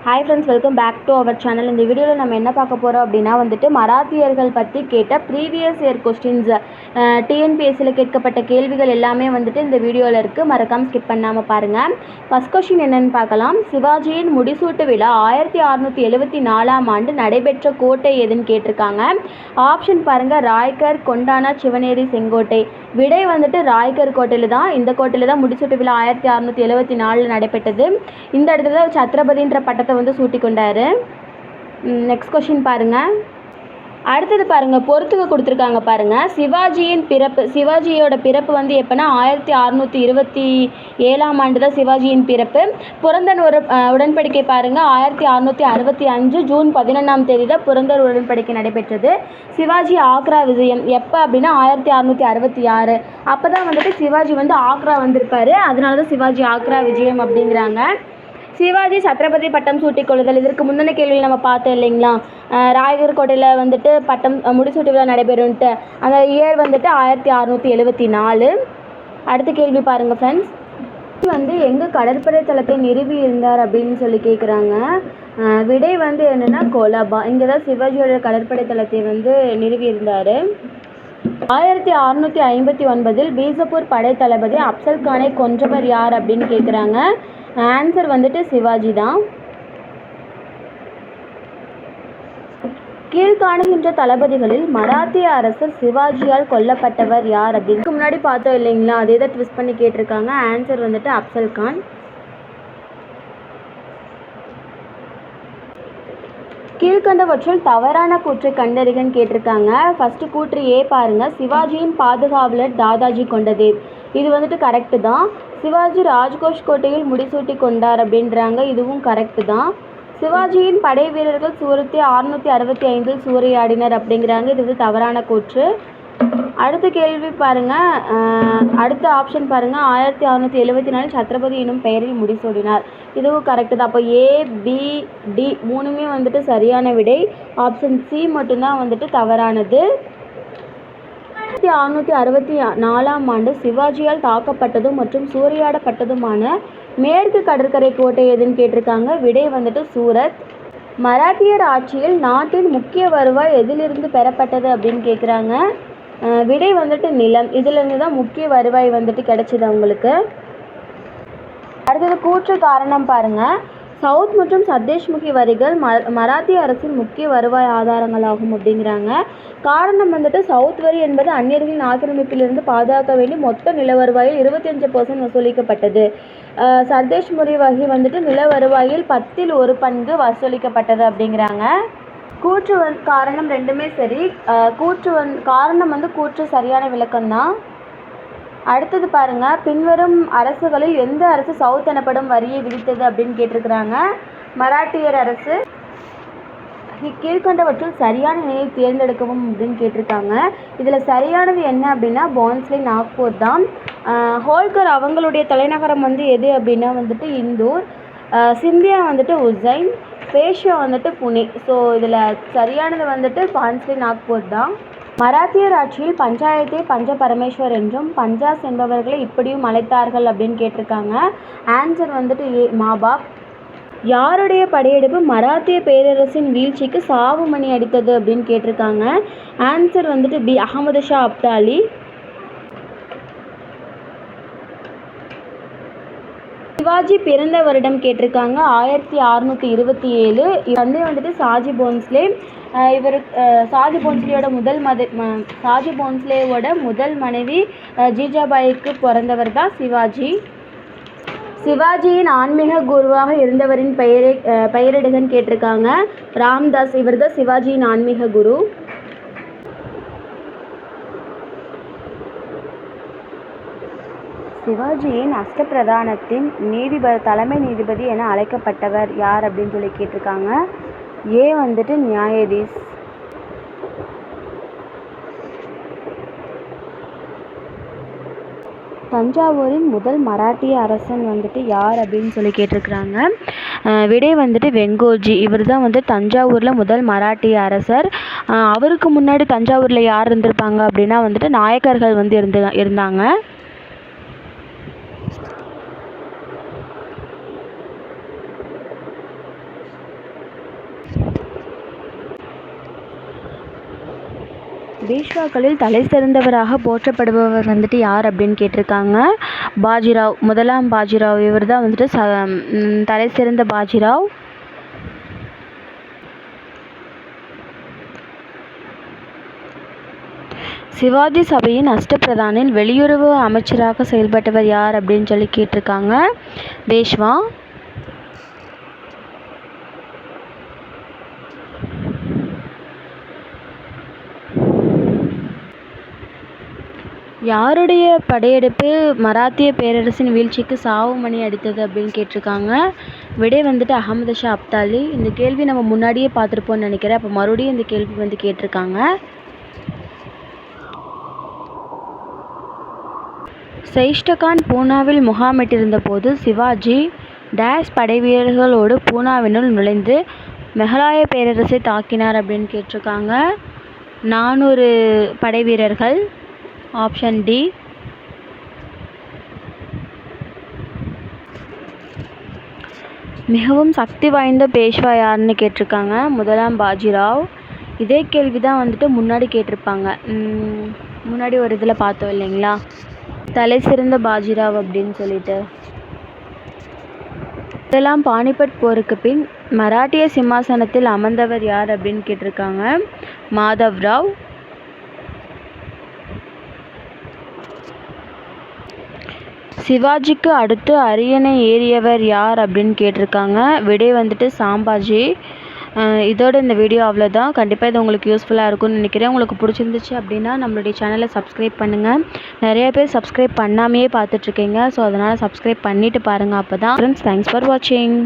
Hi friends, welcome back to our channel. இந்த வீடியோவில் நம்ம என்ன பார்க்க போகிறோம் அப்படின்னா மராத்தியர்கள் பற்றி கேட்ட ப்ரீவியஸ் இயர் கொஸ்டின்ஸ், டிஎன்பிஎஸ்சியில் கேட்கப்பட்ட கேள்விகள் எல்லாமே இந்த வீடியோவில் இருக்குது. மறக்காமல் ஸ்கிப் பண்ணாமல் பாருங்கள். ஃபஸ்ட் கொஸ்டின் என்னென்னு பார்க்கலாம். சிவாஜியின் முடிசூட்டு விழா 1674 நடைபெற்ற கோட்டை எதுன்னு கேட்டிருக்காங்க. ஆப்ஷன் பாருங்கள், ராய்கர், கொண்டானா, சிவனேரி, செங்கோட்டை. விடை ராய்கர் கோட்டையில் தான். இந்த கோட்டையில் தான் முடிசூட்டு விழா 1674 நடைபெற்றது. இந்த இடத்துல தான் சத்ரபதின்ற பட்டத்தை சூட்டி கொண்டாரு. நெக்ஸ்ட் கொஸ்டின் பாருங்கள். அடுத்தது பாருங்கள், பொறுத்துக்க கொடுத்துருக்காங்க பாருங்கள். சிவாஜியின் பிறப்பு, சிவாஜியோட பிறப்பு எப்போனா 1627 தான் சிவாஜியின் பிறப்பு. புரந்தர் உடன்படிக்கை பாருங்கள், 1665 ஜூன் 11 தான் புரந்தர் உடன்படிக்கை நடைபெற்றது. சிவாஜி ஆக்ரா விஜயம் எப்போ அப்படின்னா 1666. அப்போ தான் சிவாஜி ஆக்ரா வந்திருப்பார். அதனால தான் சிவாஜி ஆக்ரா விஜயம் அப்படிங்கிறாங்க. சிவாஜி சத்ரபதி பட்டம் சூட்டிக் கொள்ளுதல், இதற்கு முந்தின கேள்வியில் நம்ம பார்த்தோம் இல்லைங்களா, ராய்கர் கோட்டையில் பட்டம் முடிசூட்டு விழா நடைபெறும்ட்டு. அந்த இயர் 1674. அடுத்த கேள்வி பாருங்கள் ஃப்ரெண்ட்ஸ். எங்கே கடற்படை தளத்தை நிறுவி இருந்தார் அப்படின்னு சொல்லி கேட்குறாங்க. விடை என்னென்னா கொலபா. இங்கே தான் சிவாஜியோட கடற்படை தளத்தை நிறுவி இருந்தார். 1659 பீஜப்பூர் படை தளபதி அப்சல் கானை கொன்றவர் யார் அப்படின்னு கேட்குறாங்க. ஆன்சர் சிவாஜி தான். கீழ்காணுகின்ற தளபதிகளில் மராத்திய அரசர் சிவாஜியால் கொல்லப்பட்டவர் யார் அப்படின்னு முன்னாடி பார்த்தோம் இல்லைங்களா, அதே தான் ட்விஸ்ட் பண்ணி கேட்டிருக்காங்க. ஆன்சர் அப்சல் கான். கீழ்கண்டவற்றில் தவறான கூற்றை கண்டறிகன்னு கேட்டிருக்காங்க. ஃபஸ்ட்டு கூற்று ஏ பாருங்கள், சிவாஜியின் பாதுகாவலர் தாதாஜி கொண்டதேவ். இது கரெக்டு தான். சிவாஜி ராஜ்கோட் கோட்டையில் முடிசூட்டி கொண்டார் அப்படின்றாங்க. இதுவும் கரெக்டு தான். சிவாஜியின் படை வீரர்கள் சூரத்தை 665 சூறையாடினர் அப்படிங்கிறாங்க. இது தவறான கூற்று. அடுத்த கேள்வி பாருங்கள். அடுத்த ஆப்ஷன் பாருங்கள், 1674 சத்ரபதி எனும் பெயரில் முடிசூடினார். இதுவும் கரெக்டு தான். அப்போ ஏ, பி, டி மூணுமே சரியான விடை. ஆப்ஷன் சி மட்டும்தான் தவறானது. 1664 சிவாஜியால் தாக்கப்பட்டதும் மற்றும் சூறையாடப்பட்டதுமான மேற்கு கடற்கரை கோட்டை எதுன்னு கேட்டிருக்காங்க. விடை சூரத். மராத்தியர் ஆட்சியில் நாட்டின் முக்கிய வருவாய் எதிலிருந்து பெறப்பட்டது அப்படின்னு கேட்குறாங்க. விடை நிலம். இதிலிருந்து தான் முக்கிய வருவாய் கிடைச்சிது அவங்களுக்கு. அடுத்தது கூற்று காரணம் பாருங்கள். சவுத் மற்றும் சத்தேஷ்முகி வரிகள் மராத்திய அரசின் முக்கிய வருவாய் ஆதாரங்களாகும் அப்படிங்கிறாங்க. காரணம் சவுத் வரி என்பது அந்நியர்களின் ஆக்கிரமிப்பிலிருந்து பாதுகாக்க வேண்டி மொத்த நில வருவாயில் 25% வசூலிக்கப்பட்டது. சர்தேஷ்முகி வகை நில வருவாயில் 10% வசூலிக்கப்பட்டது அப்படிங்கிறாங்க. கூற்று காரணம் ரெண்டுமே சரி. காரணம் கூற்று சரியான விளக்கம்தான். அடுத்தது பாருங்கள், பின்வரும் அரசுகளில் எந்த அரசு சவுத் எனப்படும் வரியை விதித்தது அப்படின்னு கேட்டிருக்கிறாங்க. மராட்டியர் அரசு. கீழ்கண்டவற்றில் சரியான நிலையை தேர்ந்தெடுக்கவும் அப்படின்னு கேட்டிருக்காங்க. இதில் சரியானது என்ன அப்படின்னா பான்ஸ்லே, நாக்பூர் தான். ஹோல்கர் அவங்களுடைய தலைநகரம் எது அப்படின்னா இந்தூர். சிந்தியா உஜ்ஜைன். பேஷ்வா புனே. ஸோ இதில் சரியானது பான்ஸ்லே, நாக்பூர் தான். மராத்தியர் ஆட்சியில் பஞ்சாயத்தை பஞ்ச பரமேஸ்வர் என்றும் பஞ்சாஸ் என்பவர்களை இப்படியும் அழைத்தார்கள் அப்படின்னு கேட்டிருக்காங்க. ஆன்சர் ஏ, மாபாப். யாருடைய படையெடுப்பு மராத்திய பேரரசின் வீழ்ச்சிக்கு சாவு மணி அடித்தது அப்படின்னு கேட்டிருக்காங்க. Answer B, Ahmad Shah Abdali. சிவாஜி பிறந்த வருடம் கேட்டிருக்காங்க. 1627. தந்தை சாஜி போன்ஸ்லே. இவர் சாஜி போன்ஸ்லேவோட முதல் மனைவி ஜீஜாபாய்க்கு பிறந்தவர் தான் சிவாஜி. சிவாஜியின் ஆன்மீக குருவாக இருந்தவரின் பெயரிடுகன்னு கேட்டிருக்காங்க. ராம்தாஸ். இவர் தான் சிவாஜியின் ஆன்மீக குரு. சிவாஜியின் அஷ்டபிரதானத்தின் தலைமை நீதிபதி என அழைக்கப்பட்டவர் யார் அப்படின்னு சொல்லி கேட்டிருக்காங்க. ஏ நியாயாதீஷ். தஞ்சாவூரின் முதல் மராட்டிய அரசன் யார் அப்படின்னு சொல்லி கேட்டிருக்கிறாங்க. விடை வெங்கோஜி. இவர் தான் தஞ்சாவூரில் முதல் மராட்டிய அரசர். அவருக்கு முன்னாடி தஞ்சாவூரில் யார் இருந்திருப்பாங்க அப்படின்னா நாயக்கர்கள் இருந்தாங்க. பேஷ்வாக்களில் தலை சிறந்தவராக போற்றப்படுபவர் வந்துட்டு யார் அப்படின்னு கேட்டிருக்காங்க. பாஜிராவ், முதலாம் பாஜிராவ். இவர் தான் வந்துட்டு தலை சிறந்த பாஜிராவ். சிவாஜி சபையின் அஷ்டபிரதானில் வெளியுறவு அமைச்சராக செயல்பட்டவர் யார் அப்படின்னு சொல்லி கேட்டிருக்காங்க. பேஷ்வா. யாருடைய படையெடுப்பு மராத்திய பேரரசின் வீழ்ச்சிக்கு சாவு மணி அடித்தது அப்படின்னு கேட்டிருக்காங்க. விடை வந்துட்டு அகமது ஷா அப்தாலி. இந்த கேள்வி நம்ம முன்னாடியே பார்த்துருப்போம்னு நினைக்கிறேன். அப்போ மறுபடியும் இந்த கேள்வி வந்து கேட்டிருக்காங்க. சைஷ்டகான் பூனாவில் முகாமிட்டிருந்த போது சிவாஜி டேஸ் படை வீரர்களோடு பூனாவினுள் நுழைந்து மெகலாய பேரரசை தாக்கினார் அப்படின்னு கேட்டிருக்காங்க. 400 படை வீரர்கள். Option D. மிகவும் சக்தி வாய்ந்த பேஷ்வா யாருன்னு கேட்டிருக்காங்க. முதலாம் பாஜிராவ். இதே கேள்வி தான் வந்துட்டு முன்னாடி கேட்டிருப்பாங்க. முன்னாடி ஒரு இதில் பார்த்தோம் இல்லைங்களா, தலை சிறந்த பாஜிராவ் அப்படின்னு சொல்லிட்டு. முதலாம் பானிபட் போருக்கு பின் மராட்டிய சிம்மாசனத்தில் அமர்ந்தவர் யார் அப்படின்னு கேட்டிருக்காங்க. மாதவ்ராவ். சிவாஜிக்கு அடுத்து அரியணை ஏறியவர் யார் அப்படின்னு கேட்டிருக்காங்க. விடை வந்துட்டு சாம்பாஜி. இதோட இந்த வீடியோ அவ்வளோதான். கண்டிப்பாக இது உங்களுக்கு யூஸ்ஃபுல்லாக இருக்கும்னு நினைக்கிறேன். உங்களுக்கு பிடிச்சிருந்துச்சு அப்படின்னா நம்மளுடைய சேனலை சப்ஸ்கிரைப் பண்ணுங்கள். நிறைய பேர் சப்ஸ்கிரைப் பண்ணாமையே பார்த்துட்ருக்கீங்க. ஸோ அதனால் சப்ஸ்கிரைப் பண்ணிவிட்டு பாருங்கள். அப்போ தான் ஃப்ரெண்ட்ஸ். தேங்க்ஸ் ஃபார் வாட்சிங்.